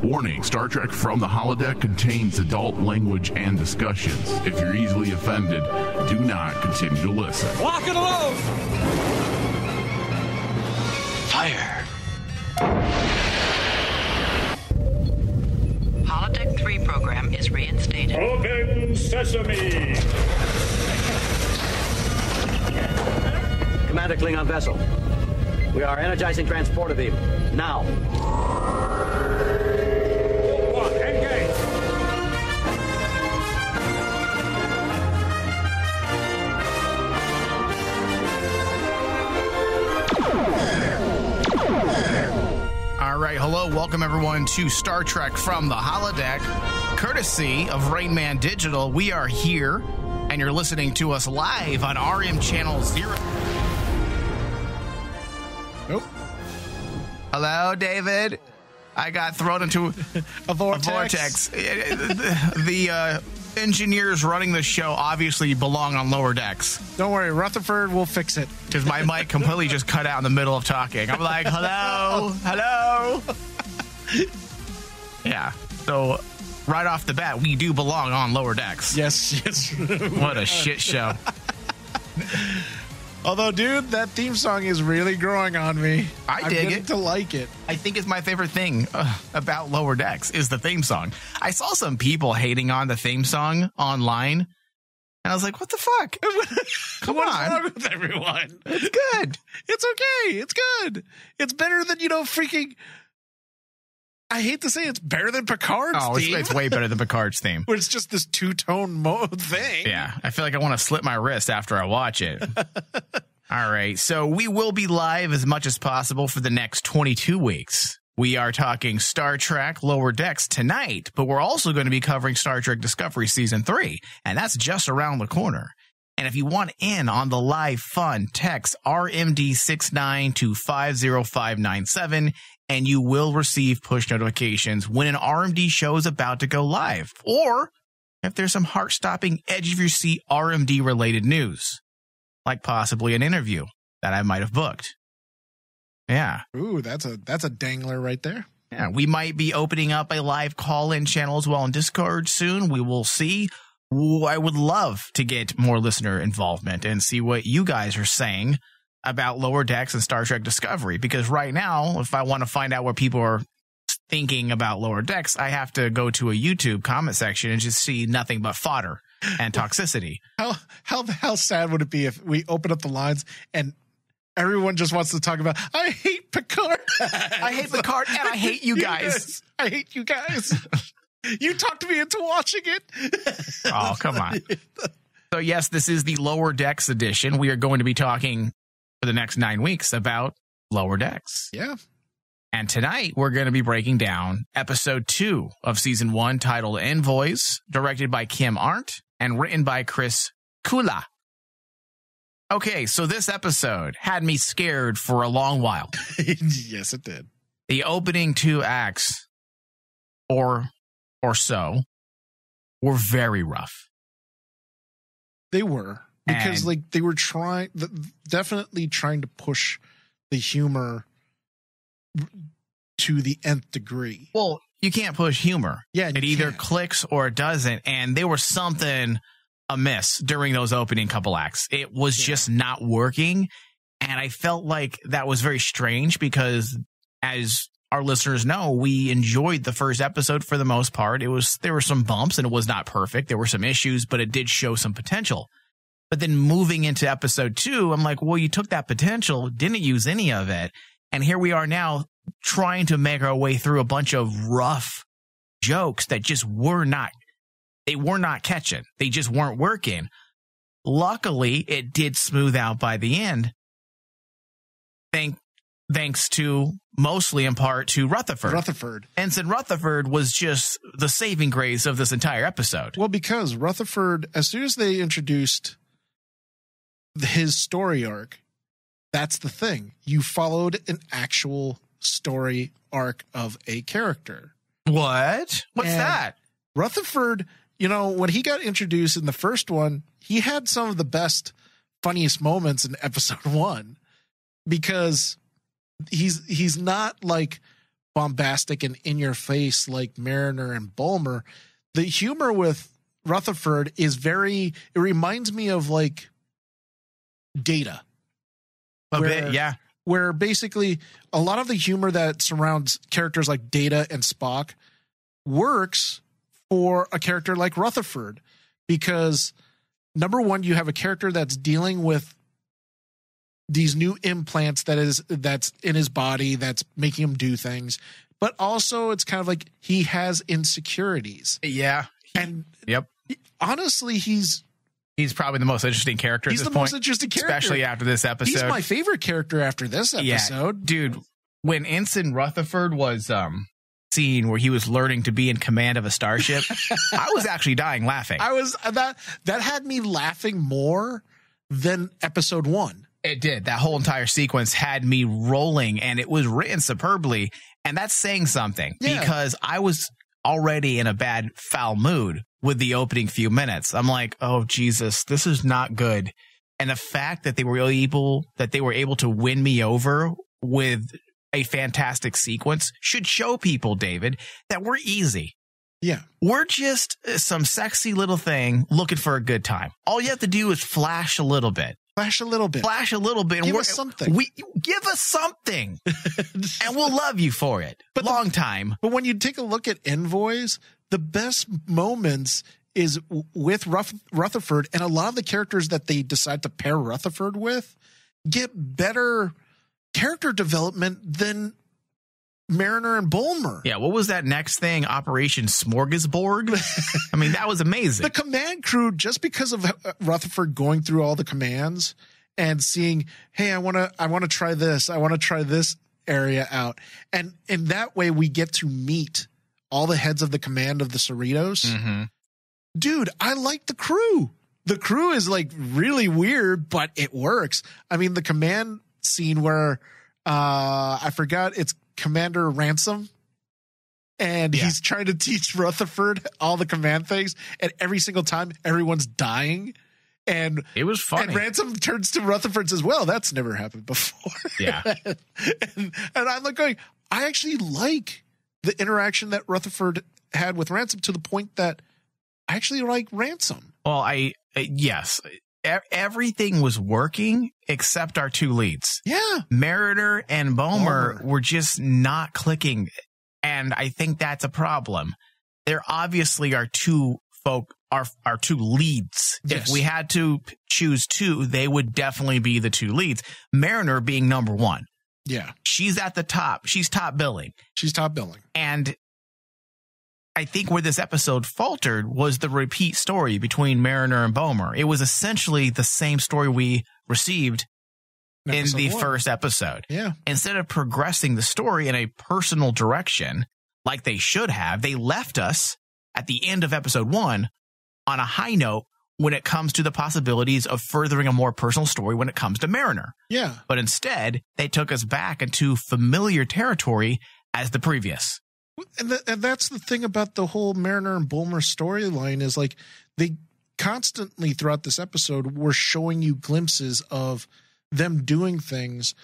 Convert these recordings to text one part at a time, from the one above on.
Warning, Star Trek From the Holodeck contains adult language and discussions. If you're easily offended, do not continue to listen. Lock and load! Fire! Holodeck 3 program is reinstated. Open sesame! Commander Klingon vessel. We are energizing transporter beam. Now. One, engage! All right, hello, welcome everyone to Star Trek From the Holodeck. Courtesy of Rain Man Digital, we are here, and you're listening to us live on RM Channel 0. Nope. Hello, David. I got thrown into a vortex. The engineers running the show obviously belong on lower decks. Don't worry, Rutherford will fix it. Because my mic completely just cut out in the middle of talking. I'm like, hello, hello. Yeah, so right off the bat, we do belong on lower decks. Yes. What a shit show. Although, dude, that theme song is really growing on me. I dig it. To like it. I think it's my favorite thing about Lower Decks is the theme song. I saw some people hating on the theme song online, and I was like, what the fuck? Come on. What's wrong with everyone? It's good. It's okay. It's good. It's better than, freaking... I hate to say it's better than Picard's theme. It's way better than Picard's theme. Where it's just this two-tone thing. Yeah, I feel like I want to slip my wrist after I watch it. All right, so we will be live as much as possible for the next 22 weeks. We are talking Star Trek Lower Decks tonight, but we're also going to be covering Star Trek Discovery Season 3, and that's just around the corner. And if you want in on the live fun, text RMD69 to 50597, and you will receive push notifications when an RMD show is about to go live, or if there's some heart-stopping, edge-of-your-seat RMD-related news, like possibly an interview that I might have booked. Yeah. Ooh, that's a dangler right there. Yeah, we might be opening up a live call-in channel as well on Discord soon. We will see. Ooh, I would love to get more listener involvement and see what you guys are saying about Lower Decks and Star Trek Discovery, because right now, if I want to find out what people are thinking about Lower Decks, I have to go to a YouTube comment section and just see nothing but fodder and toxicity. How sad would it be if we open up the lines and everyone just wants to talk about, I hate Picard. I hate Picard and I hate you guys. I hate you guys. You talked me into watching it. Oh, come on. So yes, this is the Lower Decks edition. We are going to be talking for the next 9 weeks about Lower Decks. Yeah. And tonight we're going to be breaking down episode 2 of season 1, titled Envoys, directed by Kim Arndt and written by Chris Kula. Okay, so this episode had me scared for a long while. Yes, it did. The opening 2 acts or so were very rough. They were. Because they were definitely trying to push the humor to the nth degree. Well, you can't push humor. Yeah, it either clicks or it doesn't. And there was something amiss during those opening couple acts. It was just not working. And I felt like that was very strange because, as our listeners know, we enjoyed the first episode for the most part. There were some bumps and it was not perfect. There were some issues, but it did show some potential. But then moving into episode 2, I'm like, well, you took that potential, didn't use any of it. And here we are now trying to make our way through a bunch of rough jokes that just were not catching. They just weren't working. Luckily, it did smooth out by the end. Thanks to, mostly in part, to Rutherford. Ensign Rutherford was just the saving grace of this entire episode. Well, because Rutherford, as soon as they introduced his story arc, that's the thing. You followed an actual story arc of a character. What? What's that? Rutherford, when he got introduced in the first one, he had some of the best, funniest moments in episode 1 because he's not like bombastic and in your face like Mariner and Boimler. The humor with Rutherford is it reminds me of like Data. A bit, yeah. Where basically a lot of the humor that surrounds characters like Data and Spock works for a character like Rutherford, because number one, you have a character that's dealing with these new implants that's in his body that's making him do things, but also it's kind of like he has insecurities. Yeah. And yep. Honestly, he's probably the most interesting character at this point. He's the most interesting character. Especially after this episode. He's my favorite character after this episode. Yeah, dude, when Ensign Rutherford was scene where he was learning to be in command of a starship, I was actually dying laughing. That had me laughing more than episode 1. It did. That whole entire sequence had me rolling, and it was written superbly. And that's saying something, because I was already in a bad, foul mood with the opening few minutes. I'm like, oh, Jesus, this is not good. And the fact that they were able to win me over with a fantastic sequence should show people, David, that we're easy. Yeah. We're just some sexy little thing looking for a good time. All you have to do is flash a little bit. Flash a little bit. And give us something. Give us something. And we'll love you for it. But long time. But when you take a look at Envoys, the best moments is with Rutherford, and a lot of the characters that they decide to pair Rutherford with get better character development than Mariner and Boimler. Yeah, what was that next thing? Operation Smorgasbord? I mean, that was amazing. The command crew, just because of Rutherford going through all the commands and seeing, hey, I want to try this. I want to try this area out. And in that way, we get to meet all the heads of the command of the Cerritos. Mm-hmm. Dude, I like the crew. The crew is like really weird, but it works. I mean, the command scene where I forgot, it's Commander Ransom, and he's trying to teach Rutherford all the command things, and every single time everyone's dying, and it was funny. And Ransom turns to Rutherford and says, well, that's never happened before. Yeah. and I'm like going, I actually like the interaction that Rutherford had with Ransom, to the point that I actually like Ransom. Well, yes, everything was working except our two leads. Yeah. Mariner and Boimler were just not clicking. And I think that's a problem. There obviously are two leads. Yes. If we had to choose two, they would definitely be the two leads. Mariner being number one. Yeah. She's at the top. She's top billing. And I think where this episode faltered was the repeat story between Mariner and Boimler. It was essentially the same story we received in the first episode. Yeah. Instead of progressing the story in a personal direction like they should have, they left us at the end of episode 1 on a high note when it comes to the possibilities of furthering a more personal story when it comes to Mariner. Yeah. But instead, they took us back into familiar territory as the previous. And that's the thing about the whole Mariner and Boimler storyline, is like they constantly throughout this episode were showing you glimpses of them doing things,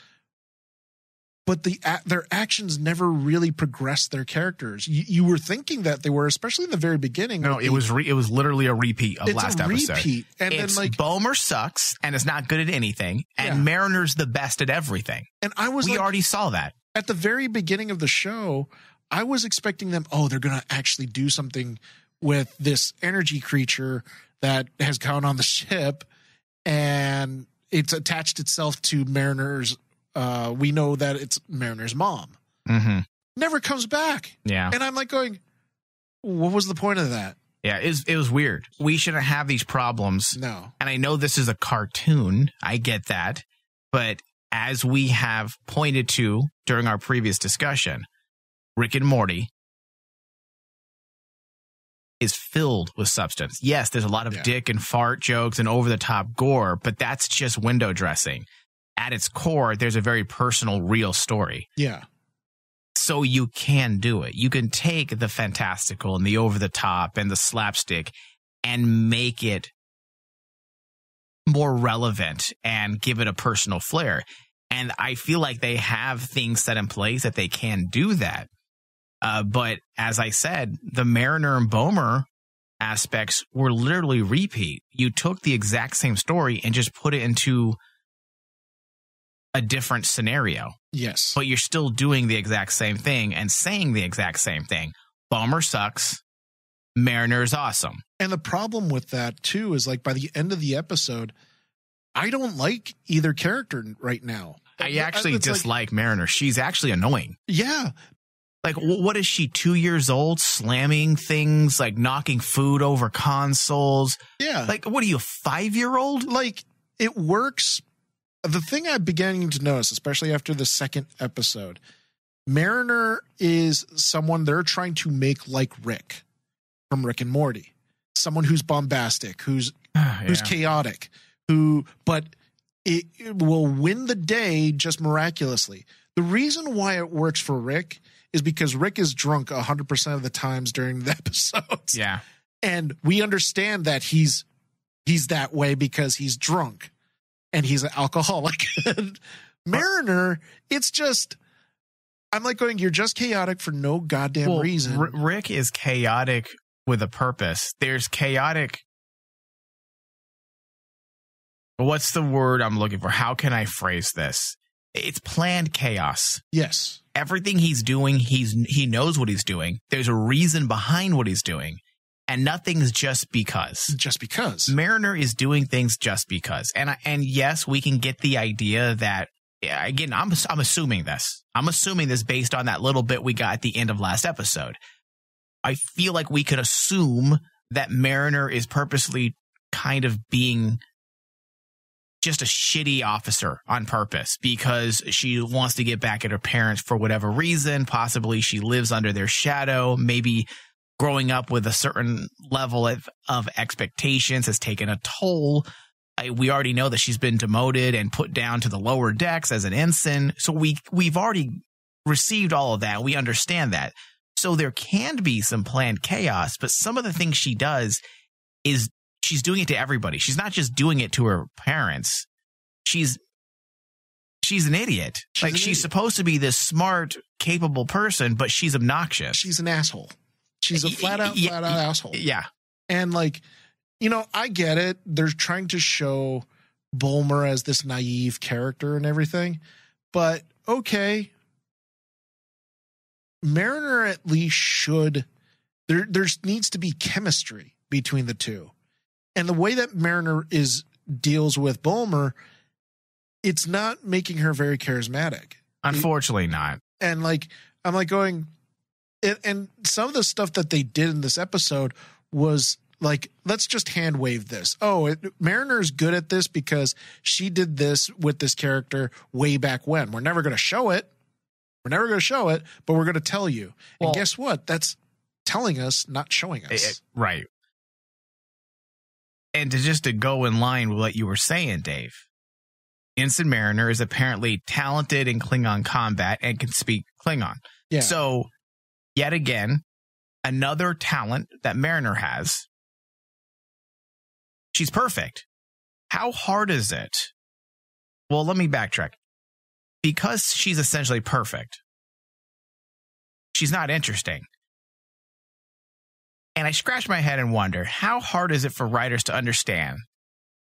but their actions never really progressed their characters. You were thinking that they were, especially in the very beginning. No, it was literally a repeat of last episode. And it's then, like, Boimler sucks and is not good at anything, and Mariner's the best at everything. And we already saw that at the very beginning of the show. I was expecting them, they're going to actually do something with this energy creature that has gone on the ship, and it's attached itself to Mariner's. We know that it's Mariner's mom. Mm-hmm. Never comes back. Yeah. And I'm like going, what was the point of that? Yeah, it was weird. We shouldn't have these problems. No. And I know this is a cartoon. I get that. But as we have pointed to during our previous discussion, Rick and Morty is filled with substance. Yes, there's a lot of dick and fart jokes and over-the-top gore, but that's just window dressing. At its core, there's a very personal, real story. Yeah. So you can do it. You can take the fantastical and the over-the-top and the slapstick and make it more relevant and give it a personal flair. And I feel like they have things set in place that they can do that. But as I said, the Mariner and Boimler aspects were literally repeat. You took the exact same story and just put it into a different scenario. Yes. But you're still doing the exact same thing and saying the exact same thing. Boimler sucks. Mariner is awesome. And the problem with that, too, is like by the end of the episode, I don't like either character right now. I actually dislike Mariner. She's actually annoying. Yeah. Like, what is she, 2 years old, slamming things, like knocking food over consoles? Yeah. Like, what are you, a 5-year-old? Like, it works. The thing I'm beginning to notice, especially after the second episode, Mariner is someone they're trying to make like Rick from Rick and Morty. Someone who's bombastic, who's chaotic, but it will win the day just miraculously. The reason why it works for Rick is because Rick is drunk 100% of the times during the episodes. Yeah. And we understand that he's that way because he's drunk and he's an alcoholic. Mariner, it's just, I'm like going, you're just chaotic for no goddamn reason. Rick is chaotic with a purpose. There's chaotic. What's the word I'm looking for? How can I phrase this? It's planned chaos. Yes. Everything he's doing, he knows what he's doing. There's a reason behind what he's doing. And nothing's just because. Just because. Mariner is doing things just because. And yes, we can get the idea that, again, I'm assuming this. I'm assuming this based on that little bit we got at the end of last episode. I feel like we could assume that Mariner is purposely kind of being just a shitty officer on purpose because she wants to get back at her parents for whatever reason. Possibly she lives under their shadow. Maybe growing up with a certain level of expectations has taken a toll. We already know that she's been demoted and put down to the lower decks as an ensign. So we've already received all of that. We understand that. So there can be some planned chaos, but some of the things she does is she's doing it to everybody. She's not just doing it to her parents. She's an idiot. She's supposed to be this smart, capable person, but she's obnoxious. She's an asshole. She's a flat out asshole. Yeah. And I get it. They're trying to show Boimler as this naive character and everything, but okay. Mariner at least should, there needs to be chemistry between the two. And the way that Mariner deals with Boimler, it's not making her very charismatic. Unfortunately not. And I'm going, and some of the stuff that they did in this episode was like, let's just hand wave this. Mariner's good at this because she did this with this character way back when. We're never going to show it. But we're going to tell you. And guess what? That's telling us, not showing us. Right. And to go in line with what you were saying, Dave, Ensign Mariner is apparently talented in Klingon combat and can speak Klingon. Yeah. So, yet again, another talent that Mariner has. She's perfect. How hard is it? Well, let me backtrack. Because she's essentially perfect, she's not interesting. And I scratch my head and wonder, how hard is it for writers to understand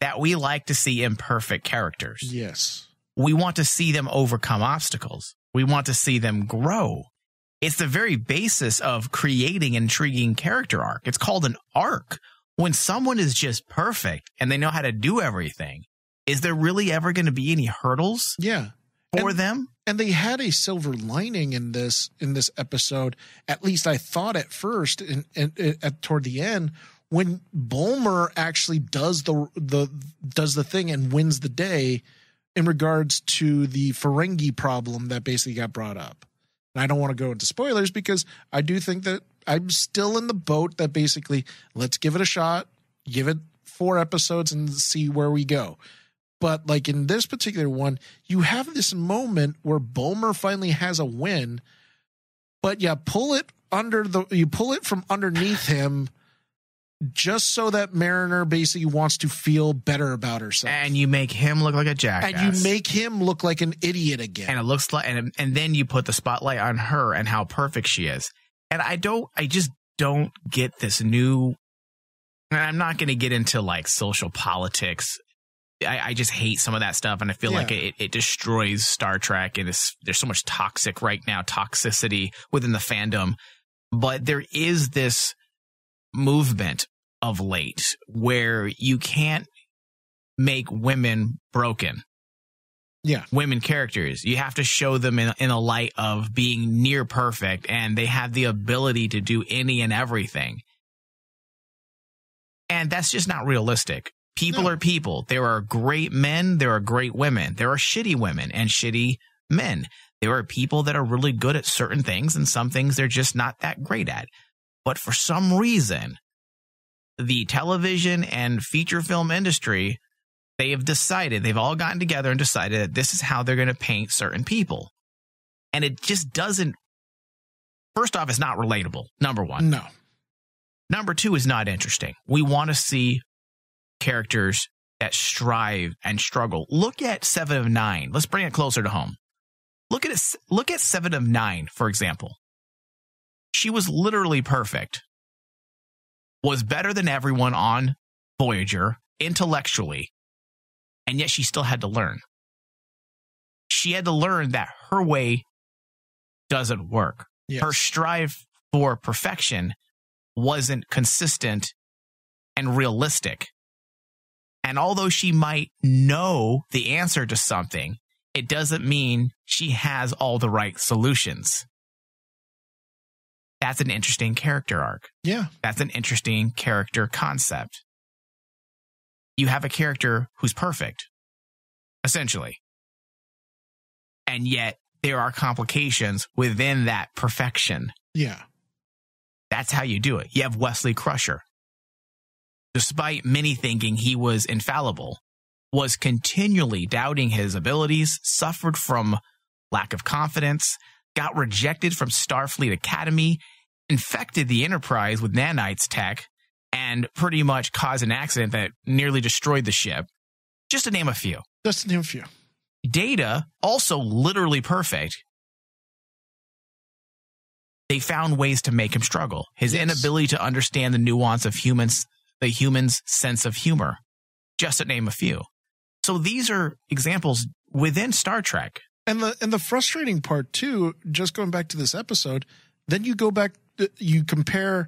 that we like to see imperfect characters? Yes. We want to see them overcome obstacles. We want to see them grow. It's the very basis of creating an intriguing character arc. It's called an arc. When someone is just perfect and they know how to do everything, is there really ever going to be any hurdles? Yeah. For them? And they had a silver lining in this episode. At least I thought at first, and toward the end, when Boimler actually does the thing and wins the day in regards to the Ferengi problem that basically got brought up. And I don't want to go into spoilers because I do think that I'm still in the boat that basically let's give it a shot, give it 4 episodes and see where we go. But in this particular one, you have this moment where Boimler finally has a win, but you pull it from underneath him just so that Mariner basically wants to feel better about herself. And you make him look like a jackass. And you make him look like an idiot again. And it looks like, and then you put the spotlight on her and how perfect she is. And I just don't get this new, and I'm not going to get into like social politics. I just hate some of that stuff. And I feel like it destroys Star Trek. And there's so much toxicity within the fandom. But there is this movement of late where you can't make women broken. Yeah. Women characters. You have to show them in a light of being near perfect, and they have the ability to do any and everything. And that's just not realistic. People are people. There are great men. There are great women. There are shitty women and shitty men. There are people that are really good at certain things, and some things they're just not that great at. But for some reason, the television and feature film industry, they've all gotten together and decided that this is how they're going to paint certain people. And it just doesn't, first off, it's not relatable, number one. No. Number two, is not interesting. We want to see characters that strive and struggle. Look at 7 of 9. Let's bring it closer to home. Look at 7 of 9, for example. She was literally perfect. Was better than everyone on Voyager intellectually. And yet she still had to learn. She had to learn that her way doesn't work. Yes. Her strive for perfection wasn't consistent and realistic. And although she might know the answer to something, it doesn't mean she has all the right solutions. That's an interesting character arc. Yeah. That's an interesting character concept. You have a character who's perfect, essentially. And yet there are complications within that perfection. Yeah. That's how you do it. You have Wesley Crusher. Despite many thinking he was infallible, was continually doubting his abilities, suffered from lack of confidence, got rejected from Starfleet Academy, infected the Enterprise with nanites tech, and pretty much caused an accident that nearly destroyed the ship. Just to name a few. Data, also literally perfect. They found ways to make him struggle. His inability to understand the nuance of the human's sense of humor. Just to name a few. So these are examples within Star Trek. And the frustrating part too, just going back to this episode, then you go back, you compare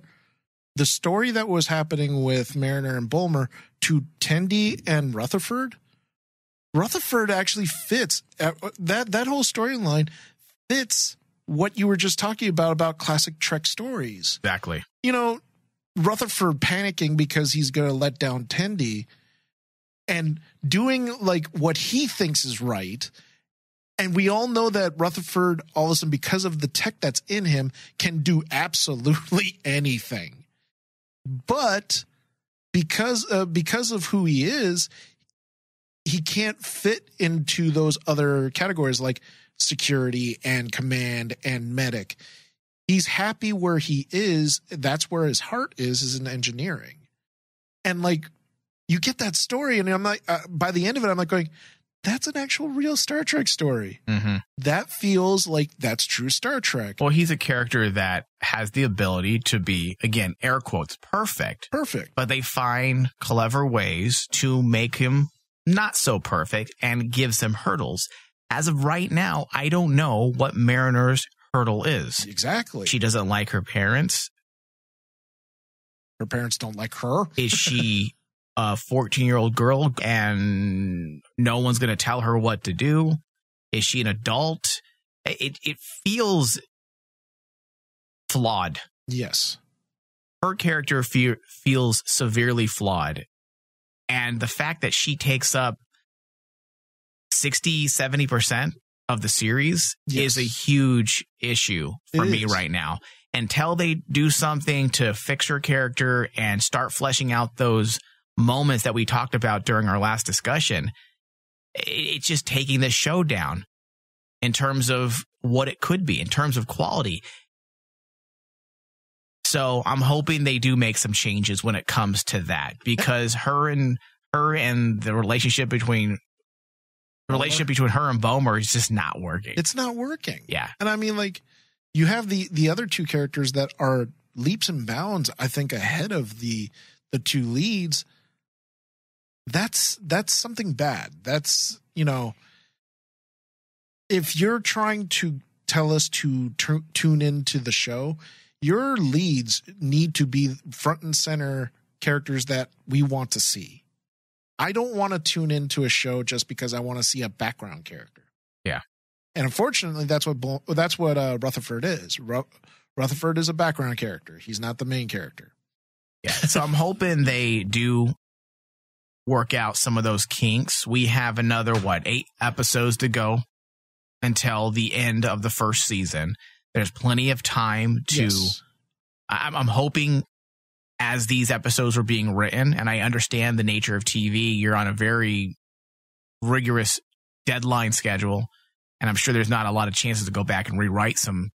the story that was happening with Mariner and Boimler to Tendi and Rutherford. Rutherford actually fits that whole storyline fits what you were just talking about classic Trek stories. Exactly. You know, Rutherford panicking because he's going to let down Tendi and doing like what he thinks is right. And we all know that Rutherford, all of a sudden, because of the tech that's in him, can do absolutely anything. But because of who he is, he can't fit into those other categories like security and command and medic. He's happy where he is. That's where his heart is in engineering. And like, you get that story, and I'm like, by the end of it, I'm like going, that's an actual real Star Trek story. Mm-hmm. That feels like that's true Star Trek. Well, he's a character that has the ability to be, again, air quotes, perfect. Perfect. But they find clever ways to make him not so perfect and gives him hurdles. As of right now, I don't know what Mariner's hurdle is. Exactly. She doesn't like her parents. Her parents don't like her. Is she a 14-year-old girl and no one's going to tell her what to do? Is she an adult? It feels flawed. Yes. Her character feels severely flawed. And the fact that she takes up 60-70% of the series is a huge issue for me right now. Until they do something to fix her character and start fleshing out those moments that we talked about during our last discussion, it's just taking this show down in terms of what it could be, in terms of quality. So I'm hoping they do make some changes when it comes to that, because her and the relationship between her and Boimler is just not working. It's not working. Yeah. And I mean, like, you have the other two characters that are leaps and bounds, I think, ahead of the two leads. That's something bad. That's, you know, if you're trying to tell us to tune into the show, your leads need to be front and center characters that we want to see. I don't want to tune into a show just because I want to see a background character. Yeah. And unfortunately, that's what Rutherford is. Rutherford is a background character. He's not the main character. Yeah. So I'm hoping they do work out some of those kinks. We have another, 8 episodes to go until the end of the first season. There's plenty of time to, yes. I'm hoping as these episodes are being written, and I understand the nature of TV, you're on a very rigorous deadline schedule. And I'm sure there's not a lot of chances to go back and rewrite some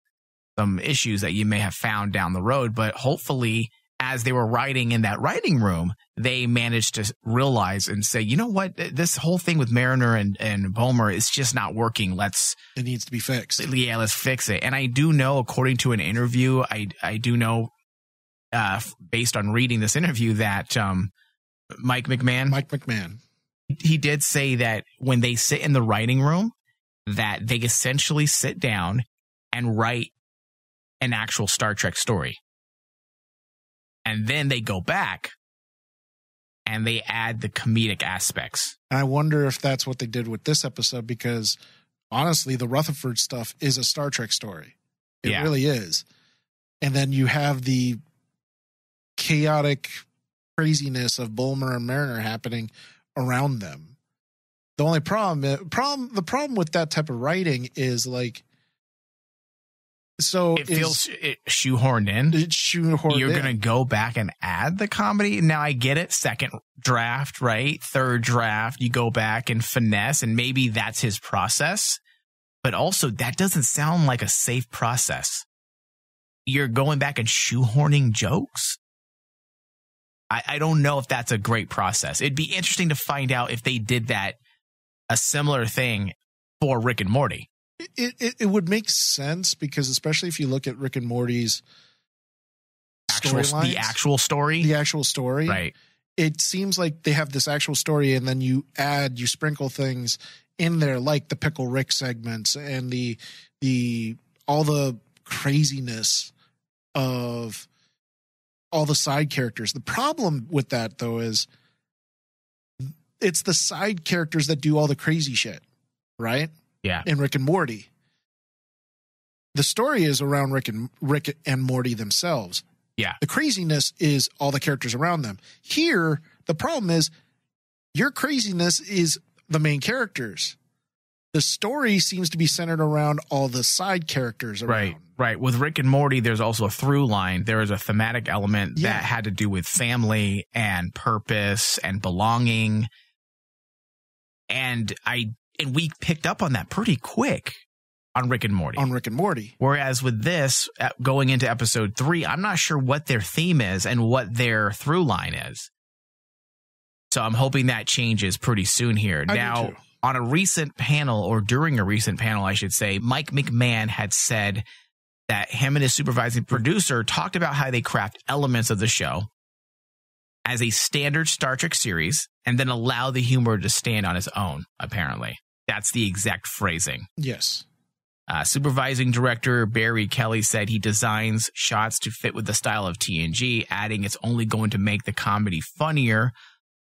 issues that you may have found down the road. But hopefully, as they were writing in that writing room, they managed to realize and say, you know what, this whole thing with Mariner and Boimler is just not working. It needs to be fixed. Yeah, let's fix it. And I do know, according to an interview, I do know, based on reading this interview, that Mike McMahon, he did say that when they sit in the writing room, that they essentially sit down and write an actual Star Trek story. And then they go back and they add the comedic aspects. And I wonder if that's what they did with this episode, because honestly, the Rutherford stuff is a Star Trek story. It really is. And then you have the chaotic craziness of Boimler and Mariner happening around them. The only the problem with that type of writing is, like, so it feels shoehorned in. You're going to go back and add the comedy. Now I get it. Second draft, right? Third draft, you go back and finesse, and maybe that's his process. But also, that doesn't sound like a safe process. You're going back and shoehorning jokes. I don't know if that's a great process. It'd be interesting to find out if they did a similar thing for Rick and Morty. It would make sense, because especially if you look at Rick and Morty's the actual story, right? It seems like they have this actual story, and then you sprinkle things in there, like the Pickle Rick segments and all the craziness of all the side characters. The problem with that, though, is it's the side characters that do all the crazy shit, right? Yeah. In Rick and Morty. The story is around Rick and Morty themselves. Yeah. The craziness is all the characters around them. Here, the problem is your craziness is the main characters. The story seems to be centered around all the side characters around. Right. With Rick and Morty, there's also a through line. There is a thematic element that had to do with family and purpose and belonging. And we picked up on that pretty quick on Rick and Morty. Whereas with this, going into episode 3, I'm not sure what their theme is and what their through line is. So I'm hoping that changes pretty soon here. Now, on a recent panel, or during a recent panel, I should say, Mike McMahon had said that him and his supervising producer talked about how they craft elements of the show as a standard Star Trek series and then allow the humor to stand on its own, apparently. That's the exact phrasing. Yes. Supervising director Barry Kelly said he designs shots to fit with the style of TNG, adding it's only going to make the comedy funnier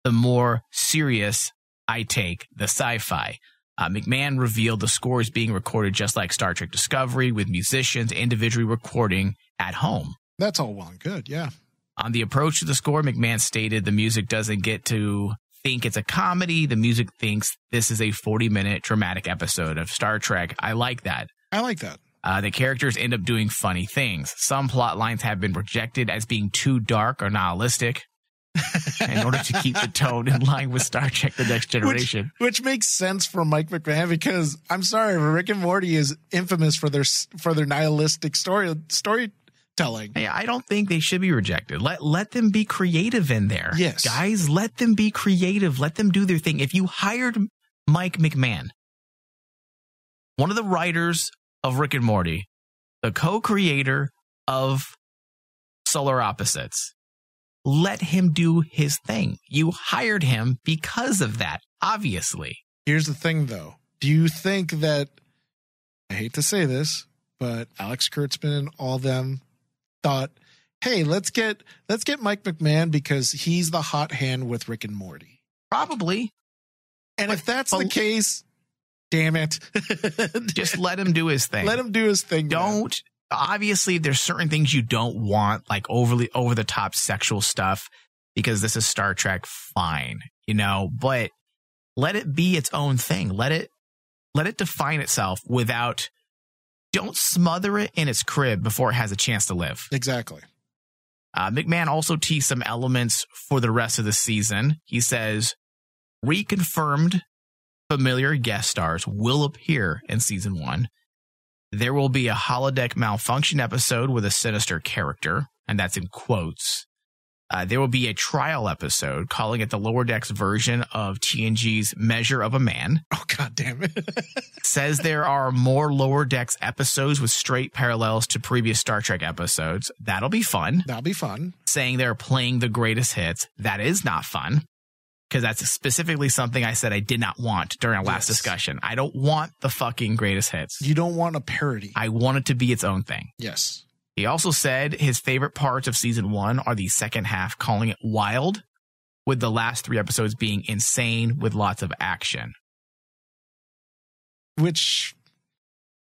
the more serious I take the sci-fi. McMahon revealed the score is being recorded just like Star Trek Discovery, with musicians individually recording at home. That's all well and good, yeah. On the approach to the score, McMahon stated the music doesn't get to think it's a comedy. The music thinks this is a 40-minute dramatic episode of Star Trek. I like that. The characters end up doing funny things. Some plot lines have been rejected as being too dark or nihilistic in order to keep the tone in line with Star Trek The Next Generation. Which makes sense for Mike McMahon, because I'm sorry, Rick and Morty is infamous for their nihilistic storytelling. telling. Hey, I don't think they should be rejected. Let them be creative in there. Yes. Guys, let them be creative. Let them do their thing. If you hired Mike McMahon, one of the writers of Rick and Morty, the co-creator of Solar Opposites, let him do his thing. You hired him because of that, obviously. Here's the thing, though. Do you think that, I hate to say this, but Alex Kurtzman and all them thought, hey, let's get Mike McMahon because he's the hot hand with Rick and Morty? Probably. And if that's the case, damn it. Just let him do his thing. Let him do his thing. Don't. Obviously, there's certain things you don't want, like overly over the top sexual stuff, because this is Star Trek. Fine, but let it be its own thing. Let it define itself without. Don't smother it in its crib before it has a chance to live. Exactly. McMahon also teased some elements for the rest of the season. He says reconfirmed familiar guest stars will appear in season 1. There will be a holodeck malfunction episode with a sinister character, and that's in quotes. There will be a trial episode, calling it the Lower Decks version of TNG's Measure of a Man. Oh, God damn it. Says there are more Lower Decks episodes with straight parallels to previous Star Trek episodes. That'll be fun. That'll be fun. Saying they're playing the greatest hits. That is not fun. Because that's specifically something I said I did not want during our last discussion. I don't want the fucking greatest hits. You don't want a parody. I want it to be its own thing. Yes. He also said his favorite parts of season 1 are the second half, calling it wild, with the last 3 episodes being insane with lots of action. Which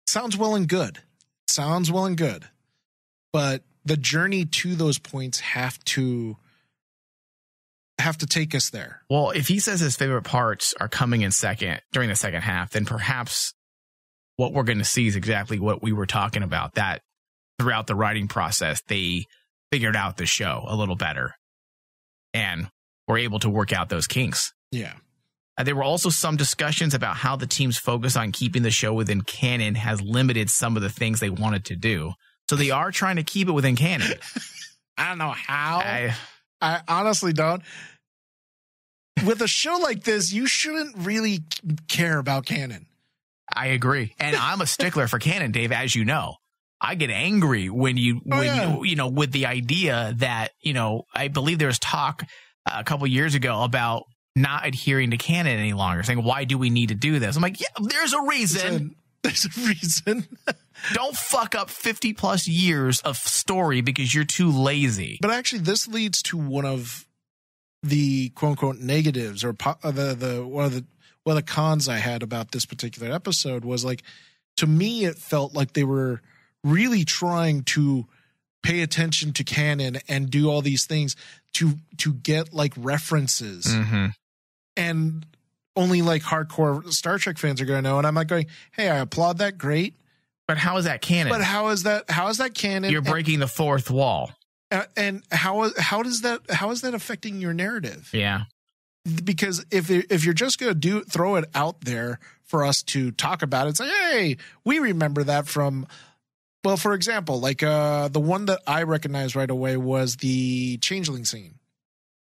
sounds well and good. But the journey to those points have to take us there. Well, if he says his favorite parts are coming in during the second half, then perhaps what we're going to see is exactly what we were talking about, that throughout the writing process, they figured out the show a little better and were able to work out those kinks. Yeah. There were also some discussions about how the team's focus on keeping the show within canon has limited some of the things they wanted to do. So they are trying to keep it within canon. I don't know how. I honestly don't. With a show like this, you shouldn't really care about canon. I agree. And I'm a stickler for canon, Dave, as you know. I get angry when with the idea that, I believe there was talk a couple years ago about not adhering to canon any longer, saying, why do we need to do this? I'm like, yeah, there's a reason. There's a reason. Don't fuck up 50 plus years of story because you're too lazy. But actually, this leads to one of the quote unquote negatives, or one of the cons I had about this particular episode was, like, to me, it felt like they were really trying to pay attention to canon and do all these things to get like references. Mm-hmm. And only like hardcore Star Trek fans are going to know. And I'm like going, hey, I applaud that. Great. But how is that canon? But how is that canon? You're breaking the fourth wall. And how is that affecting your narrative? Yeah. Because if you're just going to throw it out there for us to talk about it, say, hey, we remember that from, well, for example, like the one that I recognized right away was the changeling scene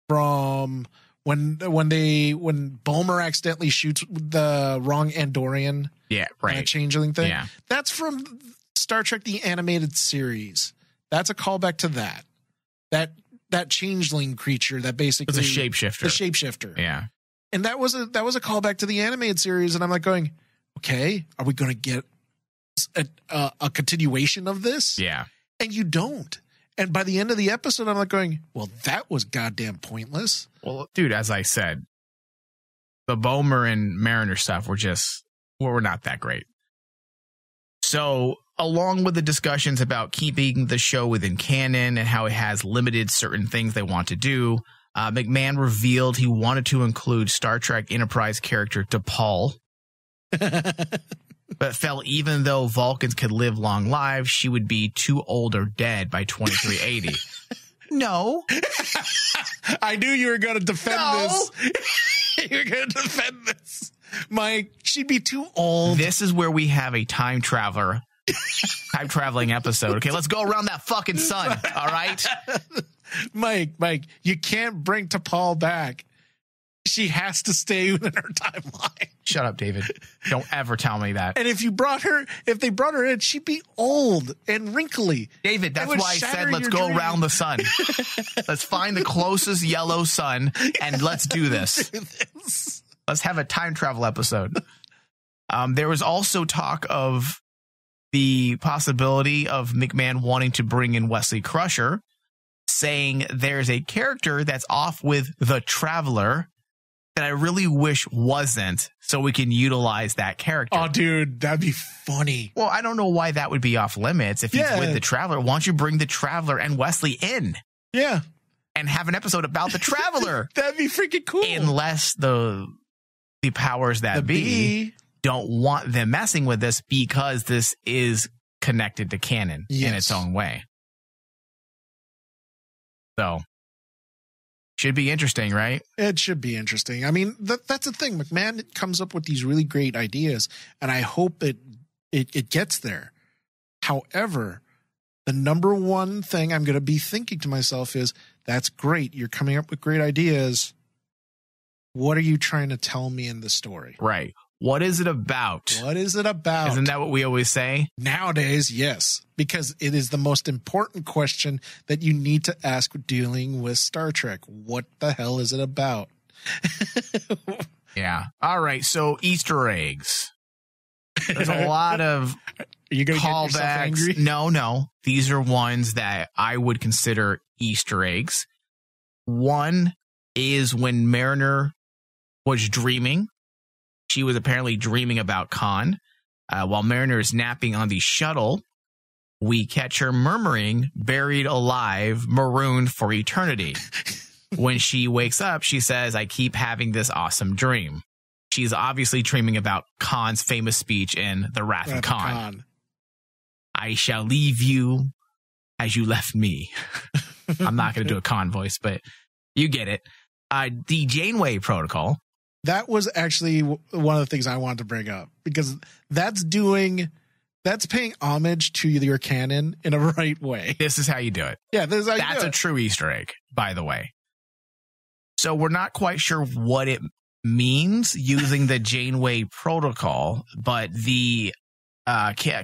from when Boimler accidentally shoots the wrong Andorian. Yeah, right. Changeling thing. Yeah. That's from Star Trek the Animated Series. That's a callback to that changeling creature that basically it's a shapeshifter. The shapeshifter. Yeah. And that was a callback to the animated series, and I'm like going, okay, are we going to get a continuation of this? Yeah. And you don't. And by the end of the episode, I'm like going, well, that was goddamn pointless. Well, dude, as I said, the Boimler and Mariner stuff were not that great. So, along with the discussions about keeping the show within canon and how it has limited certain things they want to do, McMahon revealed he wanted to include Star Trek Enterprise character T'Pol, but felt even though Vulcans could live long lives, she would be too old or dead by 2380. No. I knew you were going to defend this. You're going to defend this. Mike, she'd be too old. This is where we have a time traveler time traveling episode. Okay, let's go around that fucking sun. All right, Mike, you can't bring T'Pol back. She has to stay within her timeline. Shut up, David. Don't ever tell me that. And if they brought her in, she'd be old and wrinkly. David, that's why I said let's go around the sun. Let's find the closest yellow sun and let's do this. Let's have a time travel episode. There was also talk of the possibility of McMahon wanting to bring in Wesley Crusher, saying there's a character that's off with the Traveler that I really wish wasn't, so we can utilize that character. Oh, dude, that'd be funny. Well, I don't know why that would be off limits. If he's with the Traveler, why don't you bring the Traveler and Wesley in? Yeah. And have an episode about the Traveler. That'd be freaking cool. Unless the powers that be don't want them messing with this, because this is connected to canon in its own way. So, should be interesting, right? It should be interesting. I mean, that's the thing. McMahon comes up with these really great ideas, and I hope it gets there. However, the number one thing I'm going to be thinking to myself is, that's great. You're coming up with great ideas. What are you trying to tell me in the story? Right. What is it about? What is it about? Isn't that what we always say? Nowadays, yes, because it is the most important question that you need to ask dealing with Star Trek. What the hell is it about? Yeah. All right. So Easter eggs. There's a lot of callbacks. No. These are ones that I would consider Easter eggs. One is when Mariner was dreaming. She was apparently dreaming about Khan. While Mariner is napping on the shuttle, we catch her murmuring, buried alive, marooned for eternity. When she wakes up, she says, I keep having this awesome dream. She's obviously dreaming about Khan's famous speech in The Wrath of Khan. I shall leave you as you left me. I'm not going to do a Khan voice, but you get it. The Janeway Protocol. That was actually one of the things I wanted to bring up, because that's paying homage to your canon in a right way. This is how you do it. Yeah, that's a true Easter egg, by the way. So we're not quite sure what it means using the Janeway Protocol, but the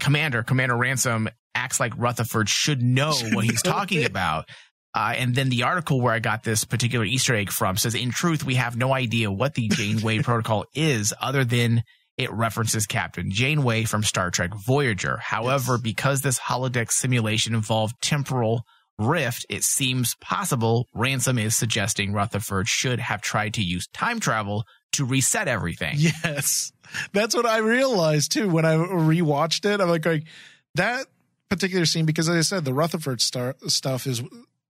Commander Ransom acts like Rutherford should know what he's talking about. And then the article where I got this particular Easter egg from says, in truth, we have no idea what the Janeway Protocol is, other than it references Captain Janeway from Star Trek Voyager. However, because this holodeck simulation involved temporal rift, it seems possible Ransom is suggesting Rutherford should have tried to use time travel to reset everything. Yes. That's what I realized, too, when I rewatched it. I'm like, that particular scene, because as I said, the Rutherford stuff is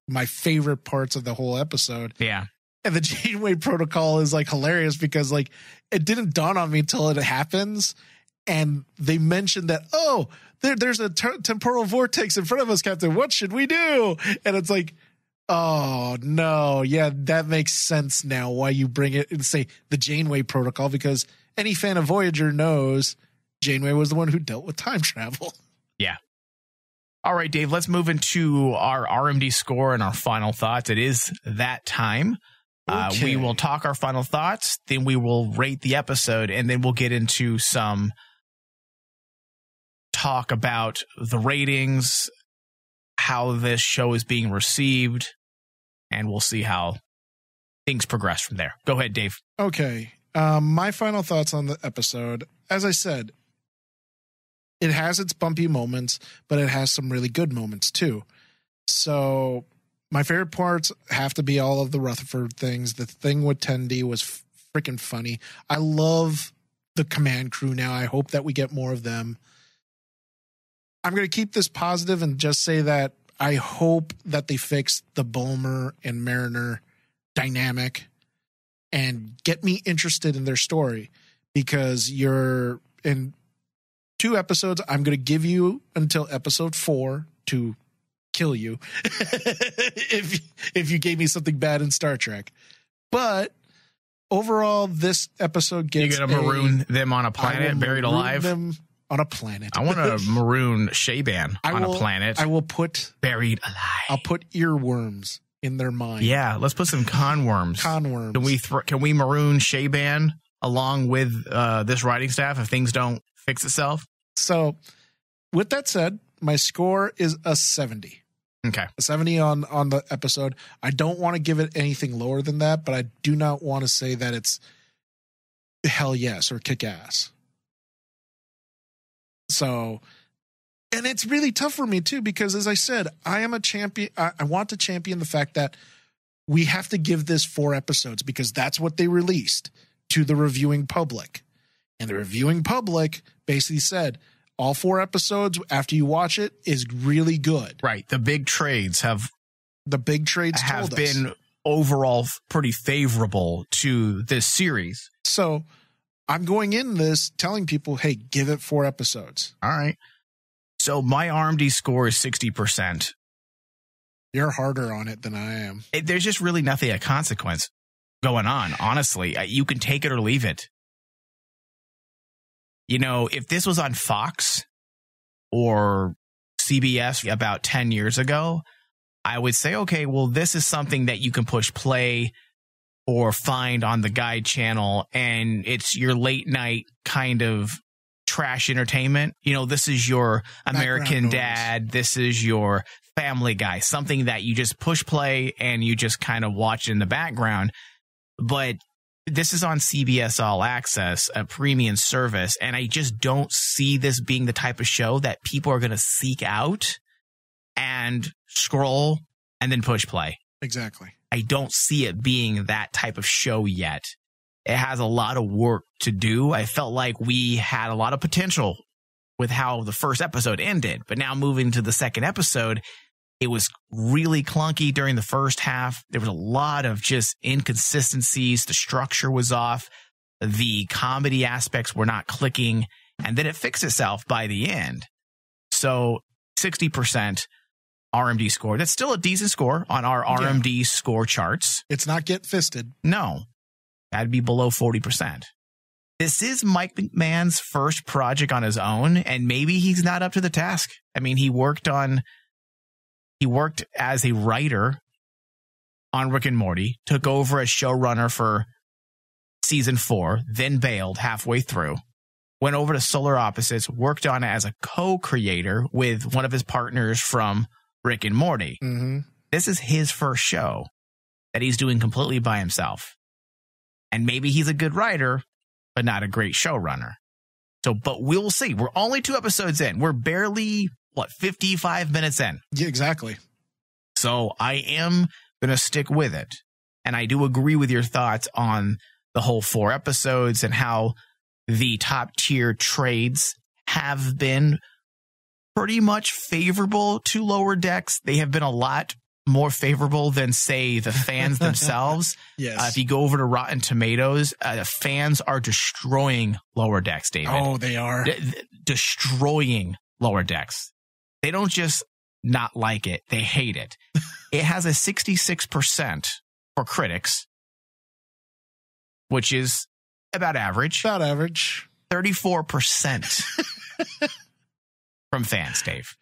my favorite parts of the whole episode. Yeah. And the Janeway Protocol is like hilarious, because like it didn't dawn on me until it happens. And they mentioned that, there's a temporal vortex in front of us, Captain. What should we do? And it's like, oh no. Yeah, that makes sense now why you bring it and say the Janeway Protocol, because any fan of Voyager knows Janeway was the one who dealt with time travel. Yeah. All right, Dave, let's move into our RMD score and our final thoughts. It is that time. Okay. We will talk our final thoughts, then we will rate the episode, and then we'll get into some talk about the ratings, how this show is being received, and we'll see how things progress from there. Go ahead, Dave. Okay. My final thoughts on the episode, as I said, it has its bumpy moments, but it has some really good moments too. So my favorite parts have to be all of the Rutherford things. The thing with Tendi was freaking funny. I love the command crew now. I hope that we get more of them. I'm going to keep this positive and just say that I hope that they fix the Boimler and Mariner dynamic and get me interested in their story, because you're in 2 episodes. I'm going to give you until episode 4 to kill you if you gave me something bad in Star Trek. But overall, this episode gets you're going to maroon them on a planet buried alive. Them on a planet. I want a maroon Shaban on a planet. I will put buried alive. I'll put earworms in their mind. Yeah, let's put some conworms. Conworms. Can we maroon Shaban along with this writing staff if things don't fix itself? So, with that said, my score is a 70. Okay. A 70 on the episode. I don't want to give it anything lower than that, but I do not want to say that it's hell yes or kick ass. So, and it's really tough for me too, because as I said, I am a champion. I want to champion the fact that we have to give this 4 episodes because that's what they released to the reviewing public. And the reviewing public basically said, all 4 episodes after you watch it is really good. Right. The big trades have been overall pretty favorable to this series. So I'm going in this telling people, hey, give it 4 episodes. All right. So my RMD score is 60%. You're harder on it than I am. There's just really nothing of consequence going on. Honestly, you can take it or leave it. You know, if this was on Fox or CBS about 10 years ago, I would say, okay, well, this is something that you can push play or find on the guide channel, and it's your late night kind of trash entertainment. You know, this is your American Dad. This is your Family Guy, something that you just push play and you just kind of watch in the background. But this is on CBS All Access, a premium service, and I just don't see this being the type of show that people are going to seek out and scroll and then push play. Exactly. I don't see it being that type of show yet. It has a lot of work to do. I felt like we had a lot of potential with how the first episode ended, but now moving to the second episode, it was really clunky during the first half. There was a lot of just inconsistencies. The structure was off. The comedy aspects were not clicking. And then it fixed itself by the end. So 60% RMD score. That's still a decent score on our RMD score charts. It's not get fisted. No, that'd be below 40%. This is Mike McMahon's first project on his own, and maybe he's not up to the task. I mean, he worked as a writer on Rick and Morty, took over as showrunner for season 4, then bailed halfway through, went over to Solar Opposites, worked on it as a co-creator with one of his partners from Rick and Morty. Mm-hmm. This is his first show that he's doing completely by himself. And maybe he's a good writer, but not a great showrunner. So, but we'll see. We're only 2 episodes in. We're barely 55 minutes in. Yeah, exactly. So I am going to stick with it. And I do agree with your thoughts on the whole 4 episodes and how the top tier trades have been pretty much favorable to Lower Decks. They have been a lot more favorable than, say, the fans themselves. Yes. If you go over to Rotten Tomatoes, the fans are destroying Lower Decks, David. Oh, they are. Destroying Lower Decks. They don't just not like it, they hate it. It has a 66% for critics, which is about average. About average. 34% from fans, Dave.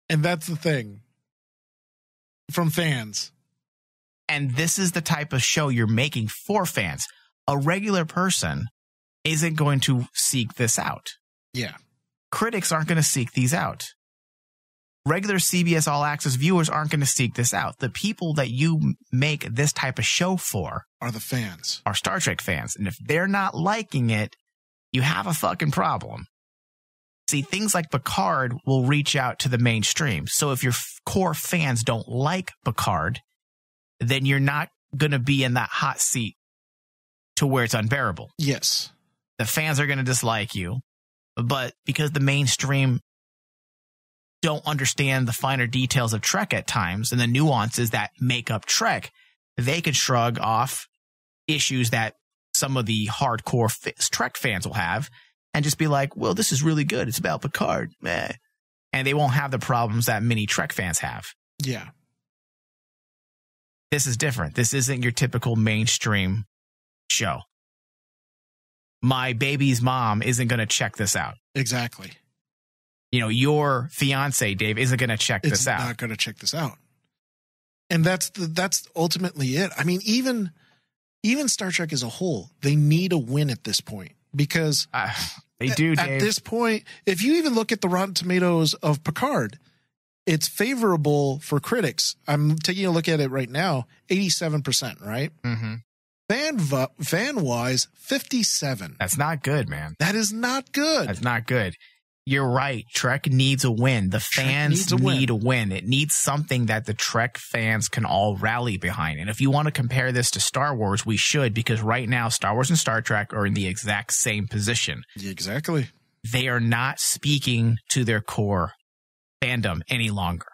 And that's the thing. From fans. And this is the type of show you're making for fans. A regular person isn't going to seek this out. Yeah. Critics aren't going to seek these out. Regular CBS All Access viewers aren't going to seek this out. The people that you make this type of show for are the fans, are Star Trek fans. And if they're not liking it, you have a fucking problem. See, things like Picard will reach out to the mainstream. So if your core fans don't like Picard, then you're not going to be in that hot seat to where it's unbearable. Yes. The fans are going to dislike you. But because the mainstream don't understand the finer details of Trek at times and the nuances that make up Trek, they can shrug off issues that some of the hardcore Trek fans will have and just be like, well, this is really good. It's about Picard. Meh. And they won't have the problems that many Trek fans have. Yeah. This is different. This isn't your typical mainstream show. My baby's mom isn't going to check this out. Exactly. Your fiance, Dave, isn't going to check this out. It's not going to check this out. And that's ultimately it. I mean, even Star Trek as a whole, they need a win at this point because they do, Dave. At this point, if you even look at the Rotten Tomatoes of Picard, it's favorable for critics. I'm taking a look at it right now, 87%, right? Mm-hmm. Fan-wise, 57. That's not good, man. That is not good. That's not good. You're right. Trek needs a win. The fans need a win. It needs something that the Trek fans can all rally behind. And if you want to compare this to Star Wars, we should, because right now Star Wars and Star Trek are in the exact same position. Exactly. They are not speaking to their core fandom any longer.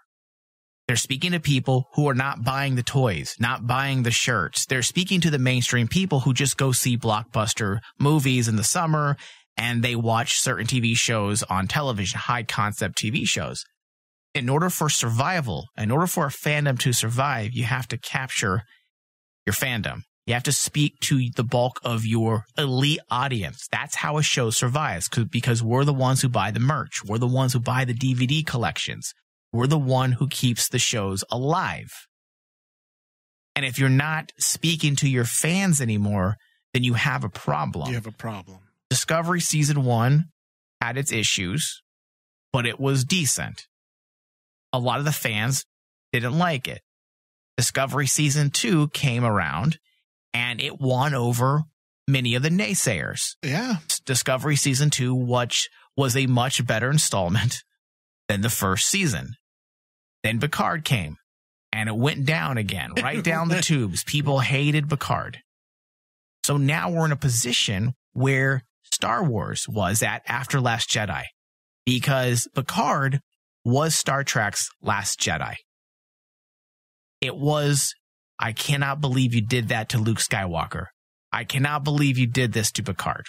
They're speaking to people who are not buying the toys, not buying the shirts. They're speaking to the mainstream people who just go see blockbuster movies in the summer and they watch certain TV shows on television, high concept TV shows. In order for survival, in order for a fandom to survive, you have to capture your fandom. You have to speak to the bulk of your elite audience. That's how a show survives, because we're the ones who buy the merch. We're the ones who buy the DVD collections. We're the one who keeps the shows alive. And if you're not speaking to your fans anymore, then you have a problem. You have a problem. Discovery Season 1 had its issues, but it was decent. A lot of the fans didn't like it. Discovery Season 2 came around, and it won over many of the naysayers. Yeah. Discovery Season 2, which was a much better installment than the first season. Then Picard came, and it went down again, right down the tubes. People hated Picard. So now we're in a position where Star Wars was at after Last Jedi, because Picard was Star Trek's Last Jedi. It was, I cannot believe you did that to Luke Skywalker. I cannot believe you did this to Picard.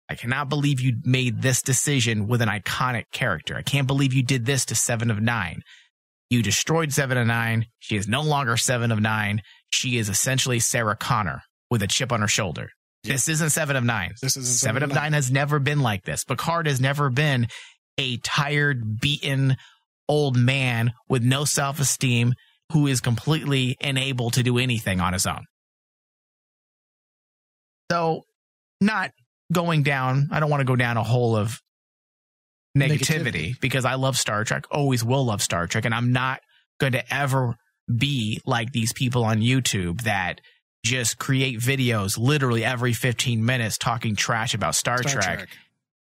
I cannot believe you made this decision with an iconic character. I can't believe you did this to 7 of 9. You destroyed 7 of 9. She is no longer 7 of 9. She is essentially Sarah Connor with a chip on her shoulder. Yep. This isn't 7 of 9. This isn't 7 of 9 has never been like this. Picard has never been a tired, beaten old man with no self-esteem who is completely unable to do anything on his own. So, not going down, I don't want to go down a hole of negativity because I love Star Trek, always will love Star Trek, and I'm not going to ever be like these people on YouTube that just create videos literally every 15 minutes talking trash about Star Trek.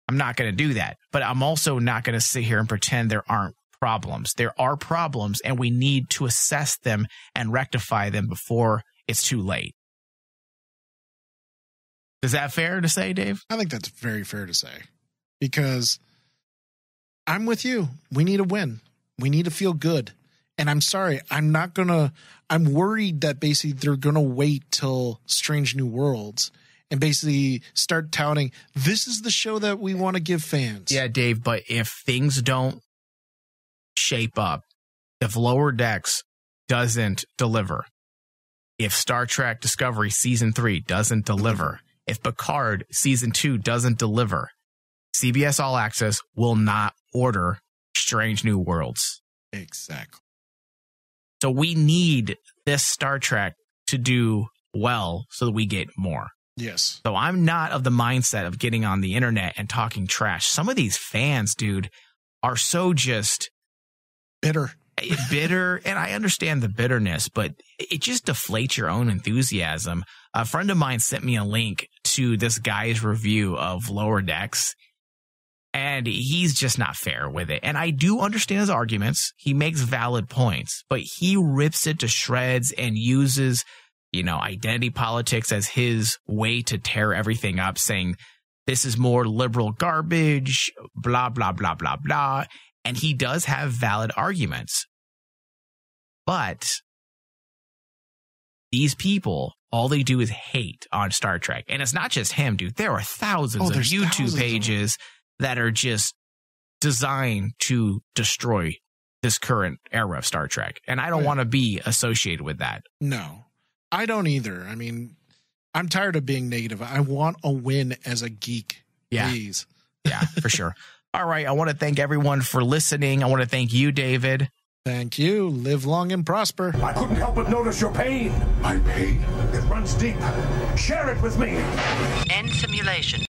I'm not going to do that, but I'm also not going to sit here and pretend there aren't problems. There are problems, and we need to assess them and rectify them before it's too late. Is that fair to say, Dave? I think that's very fair to say, because I'm with you. We need a win. We need to feel good. And I'm sorry, I'm worried that basically they're going to wait till Strange New Worlds and basically start touting, this is the show that we want to give fans. Yeah, Dave, but if things don't shape up, if Lower Decks doesn't deliver, if Star Trek Discovery Season 3 doesn't deliver, if Picard Season 2 doesn't deliver, CBS All Access will not order Strange New Worlds. Exactly. So we need this Star Trek to do well so that we get more. Yes. So I'm not of the mindset of getting on the internet and talking trash. Some of these fans, dude, are so just bitter, and I understand the bitterness, but it just deflates your own enthusiasm. A friend of mine sent me a link to this guy's review of Lower Decks, and he's just not fair with it. And I do understand his arguments. He makes valid points, but he rips it to shreds and uses, identity politics as his way to tear everything up, saying this is more liberal garbage, blah, blah, blah, blah, blah. And he does have valid arguments. But these people, all they do is hate on Star Trek. And it's not just him, dude. There are thousands of YouTube pages that are just designed to destroy this current era of Star Trek. And I don't want to be associated with that. No, I don't either. I mean, I'm tired of being negative. I want a win as a geek. Yeah. Please. Yeah, for sure. All right. I want to thank everyone for listening. I want to thank you, David. Thank you. Live long and prosper. I couldn't help but notice your pain. My pain. It runs deep. Share it with me. End simulation.